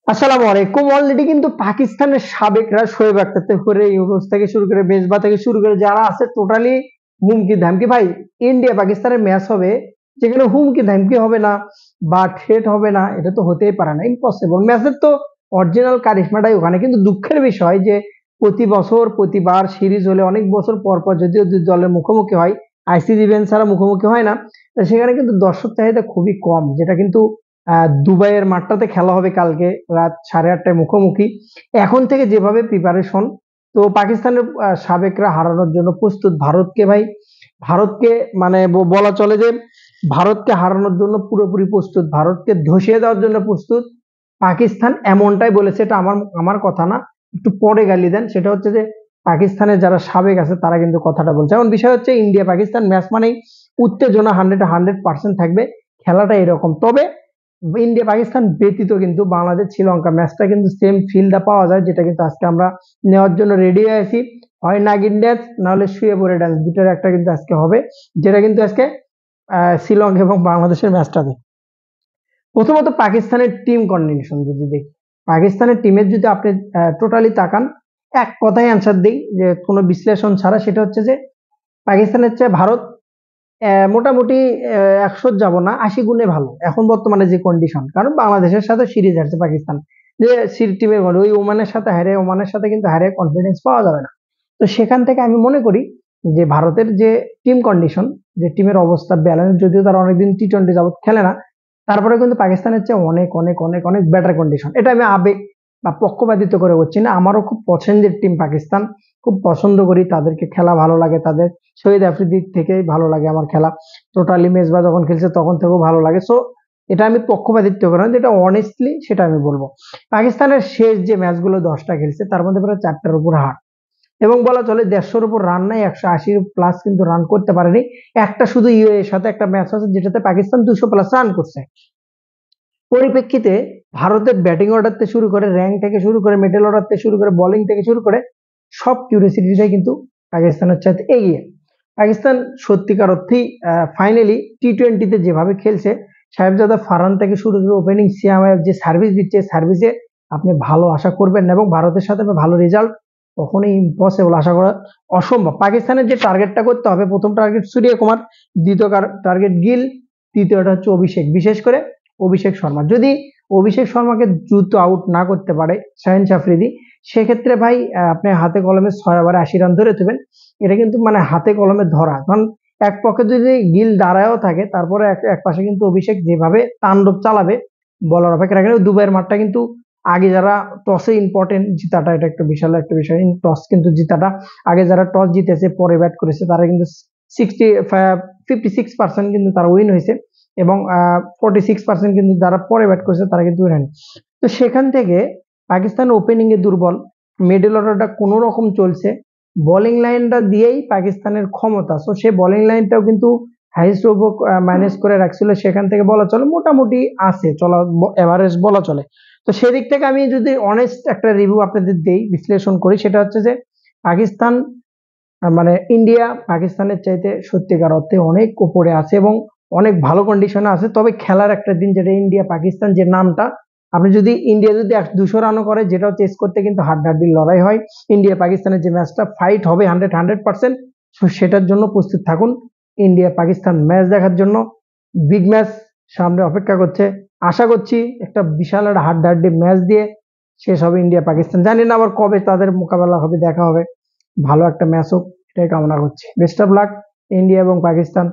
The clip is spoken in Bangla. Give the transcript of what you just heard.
আসসালামু আলাইকুম। অলরেডি কিন্তু পাকিস্তানের সাবেকরা শোয়েব আখতার থেকে করে ইউনুস থেকে শুরু করে মেজবা থেকে শুরু করে যারা আছে টোটালি হুমকি ধামকি। ভাই, ইন্ডিয়া পাকিস্তানের ম্যাচ হবে যেখানে হুমকি ধামকি হবে না বা থ্রেট হবে না, এটা তো হতেই পারে না, ইম্পসিবল। ম্যাচের তো অরিজিনাল কারিশমাটাই ওখানে। কিন্তু দুঃখের বিষয় যে প্রতি বছর প্রতিবার সিরিজ হলে অনেক বছর পর পর যদিও দুই দলের মুখোমুখি হয়, আইসিসি ইভেন্ট ছাড়া মুখোমুখি হয় না। তো সেখানে কিন্তু দর্শক চাহিদা খুবই কম, যেটা কিন্তু দুবাইয়ের মাঠটাতে খেলা হবে কালকে রাত 8:30টায় মুখোমুখি। এখন থেকে যেভাবে প্রিপারেশন, তো পাকিস্তানের সাবেকরা হারানোর জন্য প্রস্তুত। ভারতকে ভাই, ভারতকে মানে বলা চলে যে ভারতকে হারানোর জন্য পুরোপুরি প্রস্তুত, ভারতকে ধসিয়ে দেওয়ার জন্য প্রস্তুত পাকিস্তান। এমনটাই বলেছে, এটা আমার আমার কথা না, একটু পরে গালি দেন। সেটা হচ্ছে যে পাকিস্তানের যারা সাবেক আছে তারা কিন্তু কথাটা বলছে। এমন বিষয় হচ্ছে ইন্ডিয়া পাকিস্তান ম্যাচ মানেই উত্তেজনা 100% থাকবে, খেলাটা এরকম। তবে ইন্ডিয়া পাকিস্তান ব্যতীত কিন্তু বাংলাদেশ শ্রীলঙ্কা ম্যাচটা কিন্তু সেম ফিলটা পাওয়া যায়, যেটা কিন্তু আজকে আমরা নেওয়ার জন্য রেডি হয়ে আছি। হয় নাগিন ড্যান্স, নাহলে শুয়ে পড়ে ড্যান্স, দুটোর একটা কিন্তু আজকে হবে, যেটা কিন্তু আজকে শ্রীলঙ্কা এবং বাংলাদেশের ম্যাচটাতে। প্রথমত পাকিস্তানের টিম কন্ডিশন যদি দেখি, পাকিস্তানের টিমের যদি আপনি টোটালি তাকান, এক কথায় অ্যান্সার দিই যে কোনো বিশ্লেষণ ছাড়া, সেটা হচ্ছে যে পাকিস্তানের চেয়ে ভারত মোটামুটি 100 যাব না, 80 গুণে ভালো এখন বর্তমানে যে কন্ডিশন। কারণ বাংলাদেশের সাথে সিরিজ হারছে পাকিস্তান, যে টিমের ওই ওমানের সাথে হারে, ওমানের সাথে কিন্তু হারে কনফিডেন্স পাওয়া যাবে না। তো সেখান থেকে আমি মনে করি যে ভারতের যে টিম কন্ডিশন, যে টিমের অবস্থা ব্যালেন্স, যদিও তারা অনেকদিন টি-20 যাবত খেলে না, তারপরে কিন্তু পাকিস্তানের চেয়ে অনেক অনেক অনেক অনেক বেটার কন্ডিশন। এটা আমি আবেগ বা পক্ষপাতিত্ব করে বলছি না, আমারও খুব পছন্দের টিম পাকিস্তান, খুব পছন্দ করি তাদেরকে, খেলা ভালো লাগে তাদের। শহীদ আফ্রিদির থেকেই ভালো লাগে আমার খেলা, টোটালি মেজবা যখন খেলছে তখন থেকেও ভালো লাগে। সো এটা আমি পক্ষপাতিত্ব করি না, যেটা অনেস্টলি সেটা আমি বলবো। পাকিস্তানের শেষ যে ম্যাচগুলো 10টা খেলছে তার মধ্যে প্রায় 4টার উপর হার, এবং বলা চলে 150-র উপর রান নাই, 180+ কিন্তু রান করতে পারেনি। একটা শুধু ইউএ এর সাথে একটা ম্যাচ আছে যেটাতে পাকিস্তান 200+ রান করছে। পরিপ্রেক্ষিতে ভারতের ব্যাটিং অর্ডার থেকে শুরু করে, র্যাঙ্ক থেকে শুরু করে, মিডল অর্ডার থেকে শুরু করে, বোলিং থেকে শুরু করে সব কিউরিসিটিটাই কিন্তু পাকিস্তানের চাইতে এগিয়ে। পাকিস্তান সত্যিকার অর্থেই ফাইনালি টি-20তে যেভাবে খেলছে, সাহেবজাদা ফারহান থেকে শুরু করে ওপেনিং সিয়াম আয়াব যে সার্ভিস দিচ্ছে, সার্ভিসে আপনি ভালো আশা করবেন না, এবং ভারতের সাথে ভালো রেজাল্ট কখনোই ইম্পসিবল, আশা করা অসম্ভব। পাকিস্তানের যে টার্গেটটা করতে হবে, প্রথম টার্গেট সূর্যকুমার, দ্বিতীয় টার্গেট গিল, তৃতীয়টা হচ্ছে অভিষেক, বিশেষ করে অভিষেক শর্মা। যদি অভিষেক শর্মাকে দ্রুত আউট না করতে পারে শাহিন আফ্রিদি, সেক্ষেত্রে ভাই আপনি হাতে কলমে 6 ওভারে 80 রান ধরে দেবেন। এটা কিন্তু মানে হাতে কলমে ধরা, কারণ এক পক্ষে যদি গিল দাঁড়ায়ও থাকে, তারপরে এক পাশে কিন্তু অভিষেক যেভাবে তাণ্ডব চালাবে বলার অপেক্ষা রাখে না। দুবাইয়ের মাঠটা কিন্তু আগে যারা টসে ইম্পর্টেন্ট জিতাটা, এটা একটা বিশাল একটা বিষয়। টস কিন্তু জিতাটা, আগে যারা টস জিতেছে পরে ব্যাট করেছে তারা কিন্তু 56% কিন্তু তারা উইন হয়েছে, এবং 46% কিন্তু যারা পরে ব্যাট করেছে তারা কিন্তু উইন হয়নি। তো সেখান থেকে পাকিস্তান ওপেনিং এ দুর্বল, মিডল অর্ডারটা কোনো রকম চলছে, বোলিং লাইনটা দিয়েই পাকিস্তানের ক্ষমতা। সো সে বোলিং লাইনটাও কিন্তু হাইস্ট ওভার মাইনাস করে রাখছিল, সেখান থেকে বলা চলে মোটামুটি আছে চলা, এভারেজ বলা চলে। তো সেদিক থেকে আমি যদি অনেস্ট একটা রিভিউ আপনাদের দেই, বিশ্লেষণ করি, সেটা হচ্ছে যে পাকিস্তান মানে ইন্ডিয়া পাকিস্তানের চাইতে সত্যিকার অর্থে অনেক উপরে আছে এবং অনেক ভালো কন্ডিশনে আছে। তবে খেলার একটা দিন, যেটা ইন্ডিয়া পাকিস্তান যে নামটা, আপনি যদি ইন্ডিয়া যদি 200 রানও করে, যেটাও চেস করতে কিন্তু হাড্ডাহাড্ডি লড়াই হয়। ইন্ডিয়া পাকিস্তানের যে ম্যাচটা ফাইট হবে 100%, সেটার জন্য প্রস্তুত থাকুন। ইন্ডিয়া পাকিস্তান ম্যাচ দেখার জন্য বিগ ম্যাচ সামনে অপেক্ষা করছে। আশা করছি একটা বিশাল একটা হাড্ডাহাড্ডি ম্যাচ দিয়ে শেষ হবে ইন্ডিয়া পাকিস্তান। জানি না আবার কবে তাদের মোকাবেলা হবে, দেখা হবে। ভালো একটা ম্যাচ হোক, এটাই কামনা করছি। বেস্ট অফ লাক ইন্ডিয়া এবং পাকিস্তান।